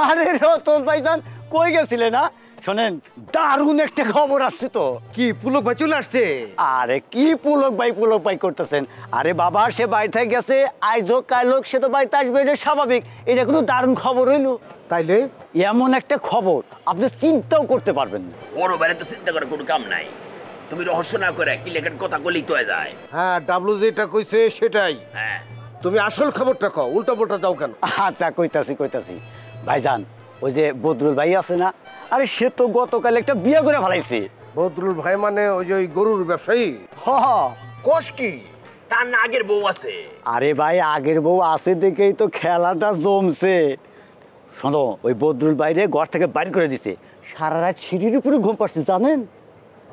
আরে রতন ভাইজান কই গেছিলে না? শোনেন, দারুণ একটা খবর আসছে তো। কি পুলক ভাই চলে আসছে? আরে কি পুলক ভাই করতেছেন? আরে বাবা, সে বাড়িতে গেছে, আইজ হোক কাল হোক সে তো বাড়িতে আসবে, এটা স্বাভাবিক। এটা কিন্তু দারুণ খবর হইলো। তাইলে এমন একটা খবর আপনি চিন্তাও করতে পারবেন না। বড় বাইরে তো চিন্তা করার কোনো কাম নাই। তুমি রহস্য না করে কি লেখার কথা বলেই তো হয়ে যায়। হ্যাঁ, ডাবলু যেটা কইছে সেটাই। হ্যাঁ, তুমি আসল খবরটা কও, উল্টা পাল্টা যাও কেন? আচ্ছা কইতাছি ভাইজান, ওই যে বদরুল ভাই আছে না, আরে সে তো গতকাল একটা বিয়ে করে ফেলাইছে। বদরুল ভাই মানে ওই যে ওই গরুর ব্যবসায়ী? হ হ। কোষ কি? তার না আগের বউ আছে। আরে ভাই, আগের বউ আছে দেখেই তো খেলাটা জমছে। শোনো, ওই বদরুল বাইরে ঘর থেকে বাইর করে দিছে, সারা রাত সিঁড়ির উপরে ঘুম পাচ্ছে জানেন।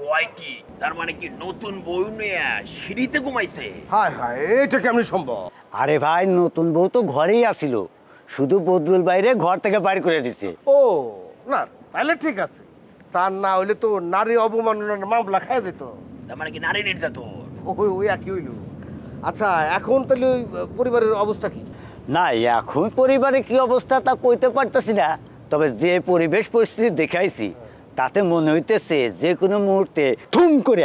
কয় কি? তার মানে কি নতুন বউ নিয়ে সিঁড়িতে ঘুমাইছে? হায় হায়, এটা কেমন সম্ভব? আরে ভাই, নতুন বউ তো ঘরেই আসিল, শুধু বদরুল বাইরে ঘর থেকে বাইর করে দিছে। ও না, তাহলে ঠিক আছে। তার না হইলে তো নারী অবমাননার মামলা খায় যেত। তার মানে কি নারী নির্যাতন? ওই ওই একই হইল। আচ্ছা, এখন তাহলে ওই পরিবারের অবস্থা কি? না, এখন পরিবারে কি অবস্থা তা কইতে পারতেছি না, তবে যে পরিবেশ পরিস্থিতি দেখাইছি তাতে মনে হইতেছে যে কোনো মুহূর্তে থুম করে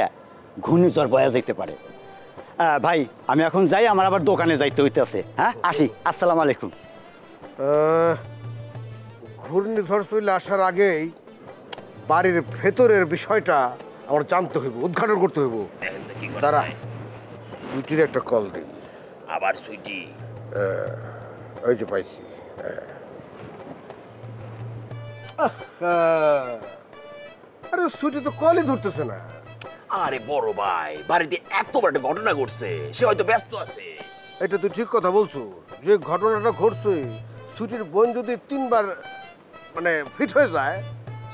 ঘূর্ণিঝড় বয়া যেতে পারে। ভাই, আমি এখন যাই, আমার আবার দোকানে যাইতে হইতেছে। হ্যাঁ, আসি। আসসালামু আলাইকুম। ঘূর্ণিঝড় চলে আসার আগেই বাড়ির ভেতরের বিষয়টা আমার জানতে হইব, উদ্ঘাটন করতে হইব। দেখেন তো কি দাঁড়া, করে। দুইটির একটা কল দিই। আবার সুইটি। ওই যে পাইছি। আরে সুইটি তো কলই ধরতেছে না। আরে বড় ভাই, বাড়িতে এত বড় একটা ঘটনা ঘটছে, সে হয়তো ব্যস্ত আছে। এটা তুই ঠিক কথা বলছো। যে ঘটনাটা ঘটছে, সুইটির বোন যদি 3বার মানে ফিট হয়ে যায়,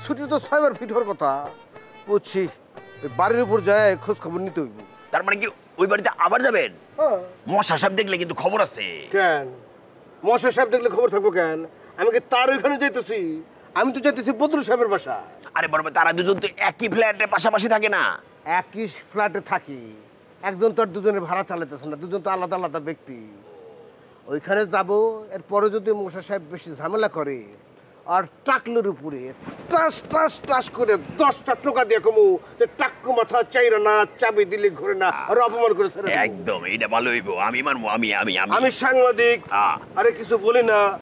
সুইটির তো 6বার ফিট হওয়ার কথা। বুঝছি, ওই বাড়ির উপর যায় খোঁজ খবর নিতে হইব। তার মানে কি ওই বাড়িতে আবার যাবেন? মশা সাহেব দেখলে কিন্তু খবর আছে। কেন মশা সাহেব দেখলে খবর থাকবো কেন? আমি কি তার ওইখানে যাইতেছি? আমি তো যাইতেছি বদরুল সাহেবের বাসা। আরে বড় ভাই, তারা দুজন তো একই ফ্ল্যাটের পাশাপাশি থাকে না? একই ফ্ল্যাটে থাকি, একজন তো আর দুজনের ভাড়া চালাইতেছে না, দুজন তো আলাদা আলাদা ব্যক্তি। ওইখানে যাব, এরপরে যদি মশা সাহেব বেশি ঝামেলা করে আর টাকলোর উপরে টাস টাস টাস করে 10টা টোকা দিয়ে কমু যে টাক্কু মাথা চাইরা না, চাবি দিলে ঘুরে না, আর অপমান করে ছেড়ে দেব। একদম, এইটা ভালো হইব। আমি মানবো। আমি আমি আমি আমি সাংবাদিক, হ্যাঁ। আরে কিছু বলি না,